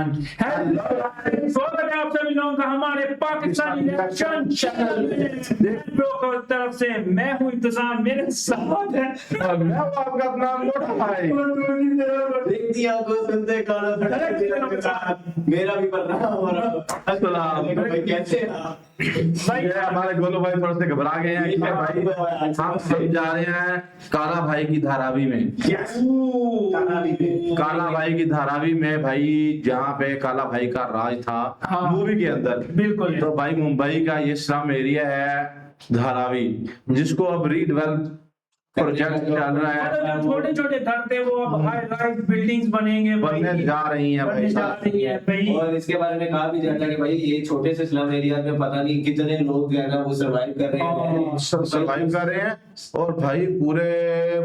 Hello स्वागत है आप सभी लोगों का हमारे पाकिस्तानी रिएक्शन चैनल में। की तरफ से मैं हूं इंतजाम, मेरे साथ है और मैं हूं आपका अपना मोटा भाई। देख दिया को सुनते गाना मेरा भी पढ़ रहा अस्सलाम भाई कैसे भाई हमारे गोलू भाई थोड़े से घबरा गए हैं कि भाई हम सब जा रहे हैं काला भाई की धारावी में। काला भाई की धारावी में भाई, जहाँ पे काला भाई का राज था मूवी के अंदर। बिल्कुल। तो भाई मुंबई का ये स्लम एरिया है धारावी, जिसको अब रीडेवलप प्रोजेक्ट चल रहा है। छोटे छोटे घर थे वो अब हाई राइज बिल्डिंग्स बनेंगे, बनने जा रही हैं बनने जा रही है भाई। और इसके बारे में कहा भी जाता है कि भाई ये छोटे से स्लम एरिया में पता नहीं कितने लोग जो है ना वो सर्वाइव कर रहे हैं, सर्वाइव कर रहे हैं। और भाई पूरे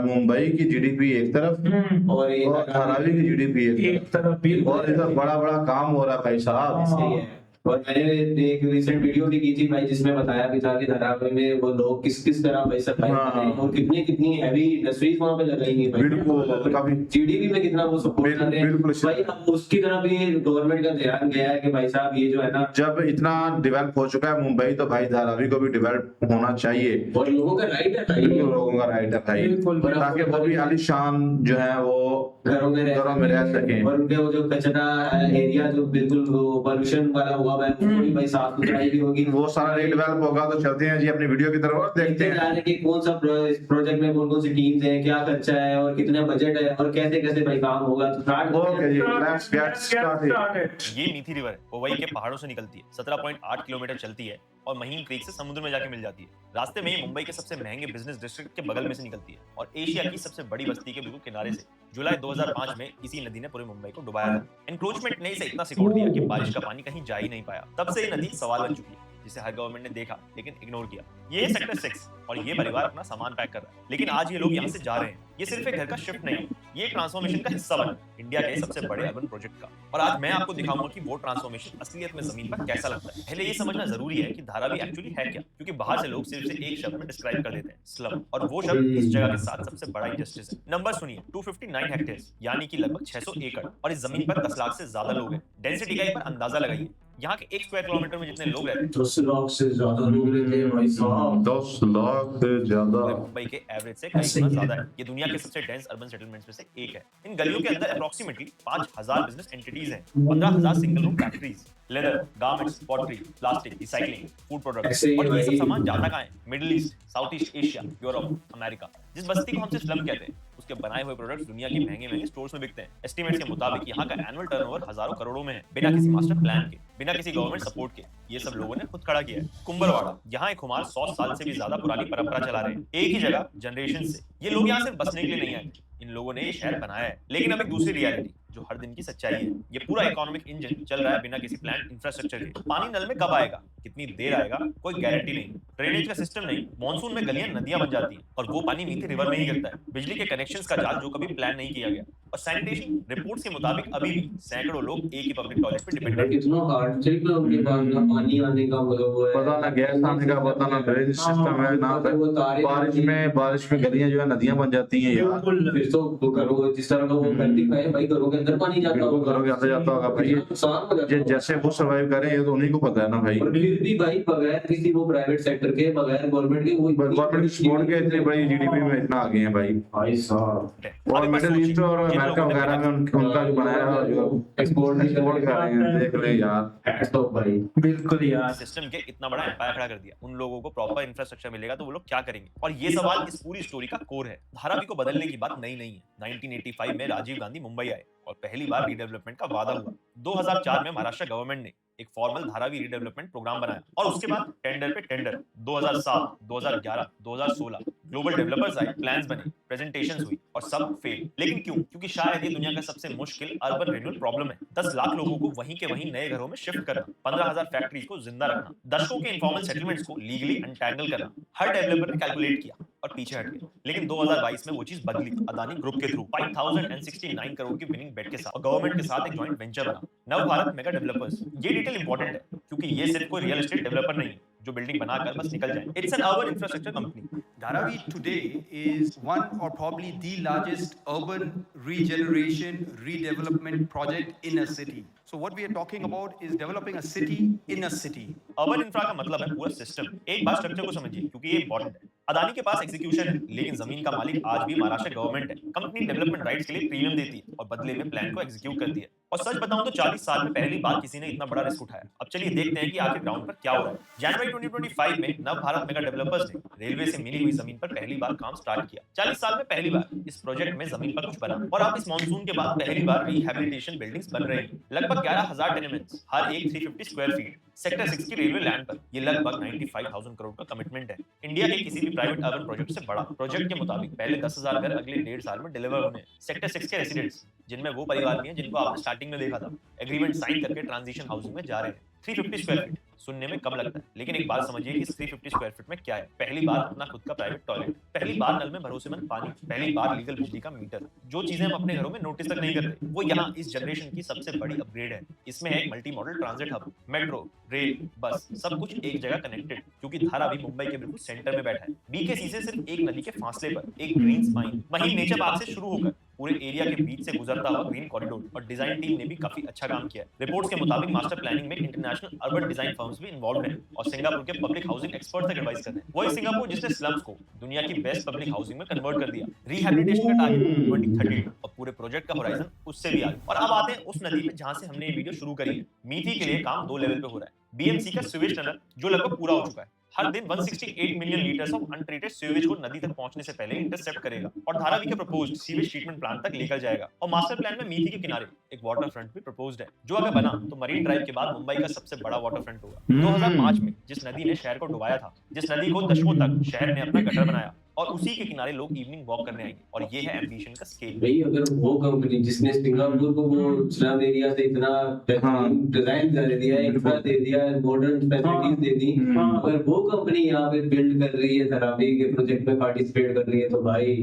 मुंबई की जीडीपी एक तरफ और ये धारावी की जीडीपी एक तरफ भी और इधर बड़ा बड़ा काम हो रहा है भाई साहब। सही है। और मैंने एक रिसेंट वीडियो भी की थी भाई, जिसमें बताया भी था कि धारावी में वो लोग किस किस तरह भाई सर्वाइव कर रहे हैं और कितनी कितनी हैवी इंडस्ट्रीज वहां पे लगाई है भाई। बिल्कुल, काफी जीडीपी में कितना वो सपोर्ट कर रहे हैं भाई। अब उसकी तरफ भी गवर्नमेंट का ध्यान गया है कि भाई साहब ये जो है ना, जब इतना डेवलप हो चुका है मुंबई, तो भाई धारावी को भी डेवलप होना चाहिए। और लोगों का राइट है भाई, लोगों का राइट है भाई, ताकि वो भी आलीशान जो है वो घरों में रह सके। और उनके वो जो कचरा एरिया जो बिल्कुल पोल्यूशन वाला हुआ है वो भी भाई साफ सुथराई भी होगी। वो सारा डेवलप होगा। तो चलते हैं जी अपनी वीडियो की तरफ और देखते हैं जाने कि कौन सा प्रोजेक्ट में कौन कौन सी टीम्स है, क्या खर्चा है और कितना बजट है और कैसे कैसे भाई काम होगा। तो ओके जी, लेट्स गेट स्टार्टेड। ये मीठी रिवर है, मुंबई के पहाड़ों से निकलती है, 17.8 किलोमीटर चलती है और महीन क्रीक से समुद्र में जाके मिल जाती है। रास्ते में ही मुंबई के सबसे महंगे बिजनेस डिस्ट्रिक्ट के बगल में से निकलती है और एशिया की सबसे बड़ी बस्ती के बिल्कुल किनारे से। जुलाई 2005 में इसी नदी ने पूरे मुंबई को डुबाया था। एनक्रोचमेंट ने इसे इतना सिकोड़ दिया कि बारिश का पानी कहीं जा ही नहीं पाया। तब से ये नदी सवाल बन चुकी है, जिसे हर गवर्नमेंट ने देखा लेकिन इग्नोर किया। ये है सेक्टर 6 और ये परिवार अपना सामान पैक कर रहा है, लेकिन आज ये लोग यहाँ से जा रहे हैं। ये सिर्फ एक घर का शिफ्ट नहीं, ये ट्रांसफॉर्मेशन का हिस्सा बना इंडिया के सबसे बड़े अर्बन प्रोजेक्ट का। और आज मैं आपको दिखाऊंगा कि वो ट्रांसफॉर्मेशन असलियत में जमीन पर कैसा लगता है। पहले ये समझना जरूरी है कि धारावी एक्चुअली है क्या, क्योंकि बाहर से लोग सिर्फ से एक शब्द में डिस्क्राइब कर देते हैं, स्लम। और वो शब्द इस जगह के साथ सबसे बड़ा इंजस्टिस है। नंबर सुनिए, 259 हेक्टेयर्स यानी कि लगभग 600 एकड़, और इस जमीन पर 10 लाख से ज्यादा लोग हैं। डेंसिटी का एक बार अंदाजा लगाइए, यहाँ के 1 स्क्वायर किलोमीटर में जितने लोग रहते हैं 10 लाख से ज्यादा लोग रहते हैं भाई साहब। 10 लाख से ज्यादा मुंबई के एवरेज से कई गुना ज्यादा है। ये दुनिया के सबसे डेंस अर्बन सेटलमेंट्स में से एक है। इन गलियों के अंदर अप्रोक्सीमेटली 5000 बिजनेस एंटिटीज हैं, 15000 single room factories, leather, garments, pottery, plastic, recycling, food products. और ये सब सामान जाता कहाँ है? Middle east, south east Asia, Europe, America. जिस बस्ती को हम सिर्फ स्लम कहते हैं, उसके बनाए हुए प्रोडक्ट्स दुनिया के महंगे स्टोर्स में बिकते हैं। एस्टिमेट्स के मुताबिक यहाँ का एनुअल टर्नओवर हजारों करोड़ों में है, बिना किसी मास्टर प्लान के, बिना किसी गवर्नमेंट सपोर्ट के। ये सब लोगों ने खुद खड़ा किया है। कुंभलवाड़ा, यहाँ एक खुमार 100 साल से भी ज्यादा पुरानी परंपरा चला रहे हैं, एक ही जगह जनरेशन से। ये लोग यहाँ सिर्फ बसने के लिए नहीं आए, इन लोगों ने ये शहर बनाया है। लेकिन अब एक दूसरी रियलिटी जो हर दिन की सच्चाई है, ये पूरा इकोनॉमिक इंजन चल रहा है बिना किसी प्लान इंफ्रास्ट्रक्चर के। पानी नल में कब आएगा, कितनी देर आएगा, कोई गारंटी नहीं। ड्रेनेज का सिस्टम नहीं, मॉनसून में गलियां नदियां बन जाती हैं और वो पानी मीठी रिवर में ही गिरता है। बिजली के कनेक्शंस का जाल जो कभी प्लान नहीं किया गया। और सैनिटेशन रिपोर्ट्स के मुताबिक अभी भी सैकड़ों लोग एक ही पब्लिक टॉयलेट पे डिपेंडेंट हैं। कितना हार्ड ट्रिक ना उनके पास, ना पानी आने का वो है, पता ना गैस आने का, पता ना ड्रेनेज सिस्टम है, ना बारिश में गलियां जो है नदियां बन जाती हैं यार। फिर तो वो करो जिस तरह का वो करती है भाई, घरों के अंदर पानी जाता होगा, घरों के अंदर जाता होगा भाई। नुकसान हो जाता है। जैसे वो सर्वाइव करें ये तो उन्हीं को पता है ना भाई। और फिर भी भाई बगैर किसी वो प्राइवेट सेक्टर के, बगैर गवर्नमेंट के, वो गवर्नमेंट की सपोर्ट के इतनी बड़ी जीडीपी में इतना आ गए हैं भाई। भाई साहब। और मिडिल ईस्ट और अमेरिका वगैरह में उनका जो बनाया है, जो एक्सपोर्ट कर रहे हैं, देख ले यार। हैट्स ऑफ भाई। बिल्कुल यार, सिस्टम के इतना बड़ा एम्पायर खड़ा कर दिया। उन लोगों को प्रॉपर इंफ्रास्ट्रक्चर मिलेगा तो वो लोग क्या करेंगे? और ये सवाल इस पूरी स्टोरी का कोर है। धारावी को बदलने की बात नई नहीं है। 1985 में राजीव गांधी मुंबई आए और पहली बार रीडेवलपमेंट का वादा हुआ। 2004 में महाराष्ट्र गवर्नमेंट ने एक फॉर्मल धारावी रीडेवलपमेंट प्रोग्राम बनाया और उसके बाद टेंडर पे टेंडर। 2007, 2011, 2016 ग्लोबल डेवलपर्स आए, प्लान्स बने, प्रेजेंटेशंस हुई और सब फेल। लेकिन क्यों? क्योंकि शायद ये दुनिया का सबसे मुश्किल अर्बन रिन्यूअल प्रॉब्लम है। 10 लाख लोगों को वहीं के वहीं नए घरों में शिफ्ट करना, 15,000 फैक्ट्रीज को जिंदा रखना, दशकों के इनफॉर्मल सेटलमेंट्स को लीगली अनटैंगल करना। हर डेवलपर ने कैलकुलेट किया और पीछे हट गया। लेकिन 2022 में वो चीज बदली, अदानी ग्रुप के थ्रू 5069 करोड़ की विनिंग बेट के साथ और गवर्नमेंट के साथ एक जॉइंट वेंचर बना, नव भारत मेगा डेवलपर्स। ये डिटेल इंपॉर्टेंट है क्योंकि ये सिर्फ कोई रियल एस्टेट डेवलपर नहीं है, जो बिल्डिंग बनाकर बस निकल जाए। It's an urban infrastructure company. Dharavi today is one or probably the largest urban regeneration redevelopment project in a city. So what we are talking about is developing a city in a city. Urban infra का मतलब है पूरा system. एक बार structure को समझिए क्योंकि ये important है। अदानी के पास एग्जीक्यूशन है, लेकिन जमीन का मालिक आज भी महाराष्ट्र गवर्नमेंट है। कंपनी डेवलपमेंट राइट्स के लिए प्रीमियम देती है और बदले में प्लान को एग्जीक्यूट करती है। और सच बताऊं तो 40 साल में पहली बार किसी ने इतना बड़ा रिस्क उठाया। अब चलिए देखते हैं कि आखिर ग्राउंड पर क्या हो रहा है। जनवरी 2025 में नव भारत मेगा डेवलपर्स ने रेलवे से मिली हुई जमीन पर पहली बार काम स्टार्ट किया। 40 साल में पहली बार इस प्रोजेक्ट में जमीन पर कुछ बना और अब इस मॉनसून के बाद पहली बार रिहैबिलिटेशन बिल्डिंग्स बन रही हैं। लगभग 11,000 टेनेमेंट्स, हर एक 350 स्क्वायर फीट, सेक्टर 6 की रेलवे लैंड पर। ये लगभग 95,000 करोड़ का कमिटमेंट है। इंडिया के किसी भी प्राइवेट अर्बन प्रोजेक्ट से बड़ा। प्रोजेक्ट के मुताबिक पहले 10,000 घर अगले 1.5 साल में डिलीवर होने। सेक्टर 6 के रेसिडेंट्स, जिनमें वो परिवार भी हैं जिनको आपने स्टार्टिंग में देखा था, एग्रीमेंट साइन करके ट्रांजिशन हाउसिंग में जा रहे हैं। 350 स्क्वायर फीट सुनने में कम लगता है, लेकिन एक बात समझिए कि इस 350 स्क्वायर फीट में क्या है। पहली बार अपना खुद का प्राइवेट टॉयलेट, पहली बार नल में भरोसेमंद पानी, पहली बार लीगल बिजली का मीटर। जो चीजें हम अपने घरों में नोटिस तक नहीं करते, वो यहाँ इस जनरेशन की सबसे बड़ी अपग्रेड है। इसमें है एक multi modal transit hub, metro, rail, बस, सब कुछ एक जगह कनेक्टेड। क्योंकि धारावी मुंबई के बिल्कुल सेंटर में बैठा है। बीकेसी से सिर्फ एक नदी के फासले पर एक ग्रीन स्पाइन, वहीं नेचर पार्क से शुरू होकर पूरे एरिया के बीच से गुजरता हुआ ग्रीन कॉरिडोर। और डिजाइन टीम ने भी काफी अच्छा काम किया है। रिपोर्ट्स के मुताबिक मास्टर प्लानिंग में इंटरनेशनल अर्बन डिजाइन फर्म्स भी इन्वॉल्व हैं और सिंगापुर के पब्लिक हाउसिंग एक्सपर्ट तक एडवाइस करते हैं। वही सिंगापुर जिसने स्लम्स को दुनिया की बेस्ट पब्लिक हाउसिंग में कन्वर्ट कर दिया। रिहैबिलिटेशन का टारगेट 2030 और पूरे प्रोजेक्ट का होराइजन उससे भी आगे। और अब आते हैं उस नदी पे जहां से हमने ये वीडियो शुरू करी है। मीठी के लिए काम 2 लेवल पे हो रहा है। बीएमसी का सीवेज टनल जो लगभग पूरा हो चुका है, हर दिन 168 million litres of untreated sewage को नदी तक पहुंचने से पहले इंटरसेप्ट करेगा और धारावी के प्रपोज्ड सीवेज ट्रीटमेंट प्लांट तक लेकर जाएगा। और मास्टर प्लान में मीठी के किनारे एक वाटर फ्रंट भी प्रपोज्ड है, जो अगर बना तो मरीन ड्राइव के बाद मुंबई का सबसे बड़ा वाटर फ्रंट होगा। 2005 में जिस नदी ने शहर को डुबाया था, जिस नदी को दशकों तक शहर ने अपना गटर बनाया, और उसी के किनारे लोग इवनिंग वॉक करने आएंगे। और ये है एम्बिशन का स्केल। भाई अगर वो कंपनी जिसने सिंगापुर को वो स्लम एरिया से इतना डिजाइन कर दिया, इंफ्रा दे दिया, मॉडर्न फैसिलिटीज दे दी, अगर वो कंपनी यहाँ पे बिल्ड कर रही है, धारावी के प्रोजेक्ट में पार्टिसिपेट कर रही है, तो भाई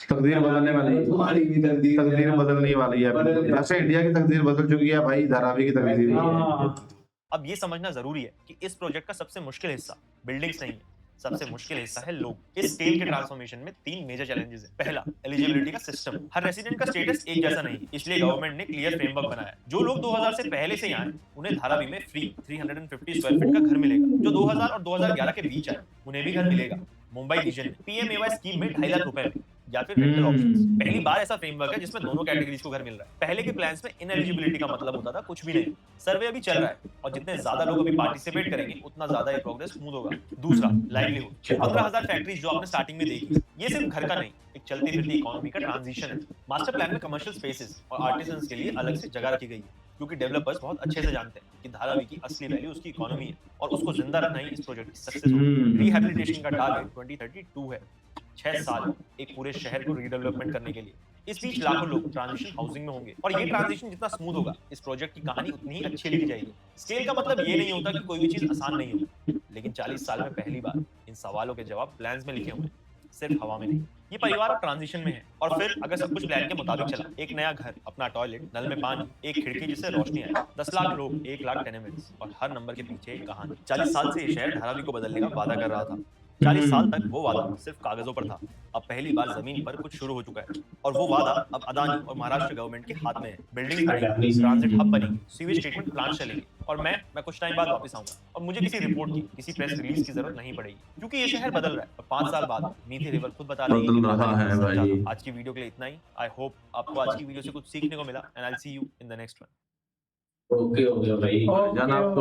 तकदीर बदलने वाली है। तुम्हारी भी तकदीर बदलने वाली है। वैसे इंडिया की तकदीर बदल चुकी है भाई, धारावी की तकदीर भी है। अब ये समझना जरूरी है कि इस प्रोजेक्ट का सबसे मुश्किल हिस्सा बिल्डिंग्स नहीं है, सबसे मुश्किल हिस्सा है लोग। इस स्केल के ट्रांसफॉर्मेशन में 3 मेजर चैलेंजेस हैं। पहला, एलिजिबिलिटी का सिस्टम। हर रेसिडेंट का स्टेटस एक जैसा नहीं, इसलिए गवर्नमेंट ने क्लियर फ्रेमवर्क बनाया है। जो लोग 2000 से पहले से आए उन्हें धारावी में फ्री 350 स्क्वायर फीट का घर मिलेगा। जो 2000 और 2011 के बीच आए उन्हें भी घर मिलेगा। मुंबई रीजन में पीएमएवाई स्कीम में 2.5 लाख रुपए में या फिर रेंटल ऑप्शंस। पहली बार ऐसा फ्रेमवर्क है जिसमें दोनों कैटेगरीज को घर मिल रहा है। पहले के प्लान्स में इनएलिजिबिलिटी का मतलब होता था कुछ भी नहीं। सर्वे अभी चल रहा है और जितने ज्यादा लोग अभी पार्टिसिपेट करेंगे उतना ज्यादा ये प्रोग्रेस स्मूथ होगा। दूसरा, लाइवलीहुड। 15,000 फैक्ट्रीज जो आपने स्टार्टिंग में देखी, ये सिर्फ घर का नहीं, एक चलती फिरती इकोनॉमी का ट्रांजिशन है। मास्टर प्लान में कमर्शियल स्पेसेस और आर्टिसंस के लिए अलग से जगह रखी गई है, क्योंकि डेवलपर्स बहुत अच्छे से जानते हैं कि धारावी की असली वैल्यू उसकी इकोनॉमी है और उसको जिंदा रखना ही इस प्रोजेक्ट की सक्सेस होगी। रिहैबिलिटेशन का टारगेट 2032 है, 6 साल एक पूरे शहर को रीडेवलपमेंट करने के लिए। इस बीच लाखों लोग ट्रांजिशन हाउसिंग में होंगे और ये ट्रांजिशन जितना स्मूथ होगा, इस प्रोजेक्ट की कहानी उतनी ही अच्छी लिखी जाएगी। स्केल का मतलब ये नहीं होता कि कोई भी चीज आसान नहीं होगी, लेकिन 40 साल में पहली बार इन सवालों के जवाब प्लान्स में लिखे हुए हैं, सिर्फ हवा में नहीं। ये परिवार अब ट्रांजिशन में है और फिर अगर सब कुछ प्लान के मुताबिक चला, एक नया घर, अपना टॉयलेट, नल में पानी, एक खिड़की जिससे रोशनी आए, 10 लाख लोग, 1 लाख टेनेमेंट्स और हर नंबर के पीछे एक कहानी। 40 साल से ये शहर धारावी को बदलने का वादा कर रहा था। 40 साल तक वो वादा सिर्फ कागजों पर था। अब पहली बार जमीन पर कुछ शुरू हो चुका है और वो वादा अब अदानी और महाराष्ट्र गवर्नमेंट के हाथ में है। बिल्डिंग बनेगी, ट्रांजिट हब बनेगी, सीवेज ट्रीटमेंट प्लांट चलेंगे और मैं कुछ टाइम बाद वापस आऊंगा और मुझे किसी रिपोर्ट की, किसी प्रेस रिलीज की जरूरत नहीं पड़ेगी, क्योंकि ये शहर बदल रहा है और 5 साल बाद मीठी रिवर खुद बता रही है बदल रहा है भाई। आज की वीडियो के लिए इतना ही। आई होप आपको आज की वीडियो से कुछ सीखने को मिला and I will see you in the next one. Okay हो गया भाई। जान आप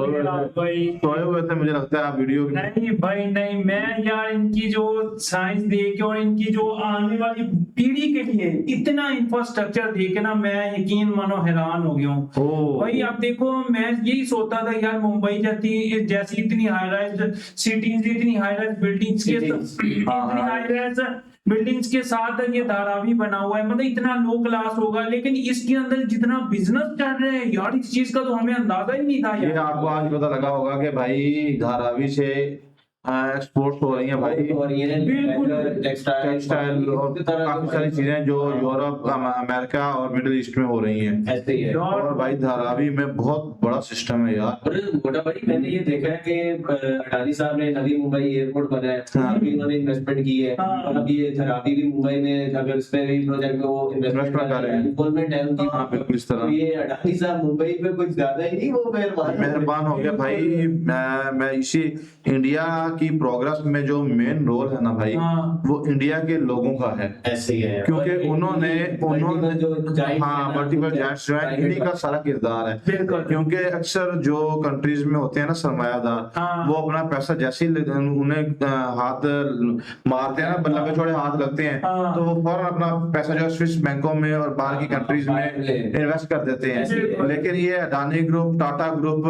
भाई सोए हुए थे, मुझे लगता है आप वीडियो नहीं भाई नहीं, मैं यार इनकी जो साइंस देख के और इनकी जो आने वाली पीढ़ी के लिए इतना इंफ्रास्ट्रक्चर देख के ना मैं यकीन मानो हैरान हो गया हूँ भाई। आप देखो, मैं यही सोचता था यार मुंबई जैसी इतनी हाई राइज सिटीज, इतनी हाई राइज बिल्डिंग्स के साथ ये धारावी बना हुआ है, मतलब इतना लो क्लास होगा, लेकिन इसके अंदर जितना बिजनेस चल रहे हैं यार, इस चीज का तो हमें अंदाजा ही नहीं था ये यार। आपको आज पता लगा होगा कि भाई धारावी से एक्सपोर्ट हो रही हैं भाई, और ये बिल्कुल। टेक्सटाइल और काफी सारी चीजें जो यूरोप, अमेरिका और मिडिल ईस्ट में हो रही हैं। ऐसे ही है। और भाई धारावी में बहुत बड़ा सिस्टम है यार। और मोटा भाई मैंने ये देखा है कि अडानी साहब ने नवी मुंबई एयरपोर्ट बनाया है, हाँ। उसमें भी उन्होंने इन्वेस्टमेंट की है। हाँ। और अब ये धरावी भी मुंबई में अगर इस पे भी प्रोजेक्ट में वो इन्वेस्टमेंट कर रहे हैं। इन्वॉल्वमेंट है उनकी। हाँ बिल्कुल इस तो तरह ये अडानी साहब मुंबई पे कुछ ज्यादा ही नहीं वो मेहरबान हो गया भाई। मैं इसी इंडिया की प्रोग्रेस में जो मेन रोल है ना भाई, हाँ। वो इंडिया के लोगों का है, ऐसे ही है। क्योंकि उन्होंने जो giants हाँ है ना, मल्टीपल जायंट्स जो है इन्हीं का सारा किरदार है। बिल्कुल। क्योंकि अक्सर जो कंट्रीज में होते हैं ना सरमायादार, हाँ। वो अपना पैसा जैसे ही उन्हें हाथ मारते हैं ना, बल्ला पे छोड़े हाथ लगते हैं, हाँ। तो वो फौरन अपना पैसा जो है स्विस बैंकों में और बाहर की कंट्रीज में इन्वेस्ट कर देते बिल्कुल। हैं। लेकिन ये अडानी ग्रुप, टाटा ग्रुप,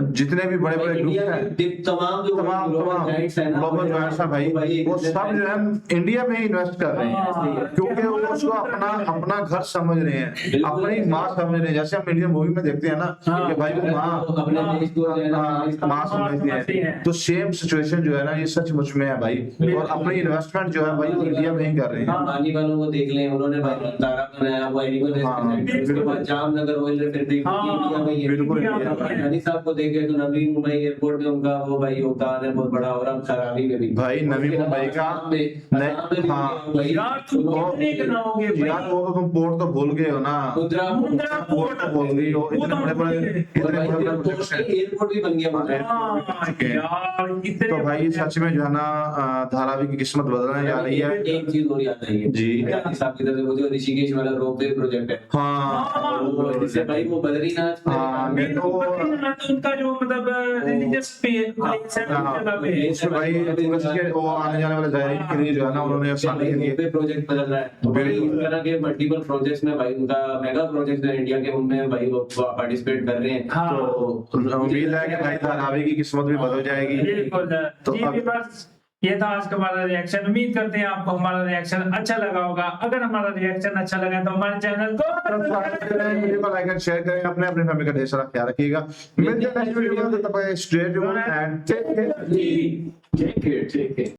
जितने भी बड़े बड़े ग्रुप इंडिया हैं, के तमाम जो तमाम giants हैं ना, ग्लोबल जायंट्स हैं भाई, वो सब जो है इंडिया में ही इन्वेस्ट कर रहे हैं, क्योंकि वो उसको अपना घर समझ रहे हैं, अपनी माँ समझ रहे हैं। जैसे हम इंडियन मूवी में देखते हैं ना कि भाई वो अपने देश को जो है ना, माँ समझते हैं, तो सेम सिचुएशन जो है ना ये सचमुच में है भाई। और अपनी इन्वेस्टमेंट जो है भाई वो इंडिया में ही कर रहे हैं। अंबानी वालों को देख लें, उन्होंने तारा बनाया, वो एनिमल हाँ, रेस्क्यू सेंटर, उसके बाद जामनगर ऑयल रिफाइनरी इंडिया में ही है। बिल्कुल इंडिया इंडिया में में। अडानी साहब को देखे तो नवी मुंबई एयरपोर्ट में उनका वो भाई योगदान है बहुत बड़ा। और अब खराबी में भी भाई नवी मुंबई का हाँ यार तुम कितने गिनाओगे भाई? यार वो तो तुम पोर्ट तो भूल गए हो ना, मुंद्रा पोर्ट तो भूल गई हो। इतने बड़े बड़े प्रोजेक्ट्स हैं। एयरपोर्ट भी बन गया मुंद्रा। हाँ, यार इतने तो भाई सच में जो है ना धारावी की किस्मत बदलने जा रही है। एक चीज और याद आई है जी। अडानी साहब की तरफ से वो जो ऋषिकेश वाला रोपवे प्रोजेक्ट है, हाँ जिससे भाई वो बद्रीनाथ हाँ, में मेरे को उनका जो मतलब रिलीजियस प्लेस है उस जगह पे उसमें भाई टूरिस्ट के वो आने जाने वाले जायरीन के लिए जो है ना उन्होंने आसानी के लिए रोपवे प्रोजेक्ट बदल रहा है। तो भाई इस तरह के मल्टीपल प्रोजेक्ट्स में भाई उनका मेगा प्रोजेक्ट है इंडिया के, उनमें भाई वो पार्टिसिपेट कर रहे हैं। हाँ तो उम्मीद है कि भाई धारावी की किस्मत भी बदल जाएगी। बिल्कुल तो जी। अब- बस ये था आज का हमारा रिएक्शन। उम्मीद करते हैं आपको हमारा रिएक्शन अच्छा लगा होगा। अगर हमारा रिएक्शन अच्छा लगा तो हमारे चैनल को वीडियो को लाइक एंड शेयर करें, अपने अपनी फैमिली का ढेर सारा ख्याल रखिएगा। मिलते हैं नेक्स्ट वीडियो में, तब तक stay tuned and take care. ठीक है।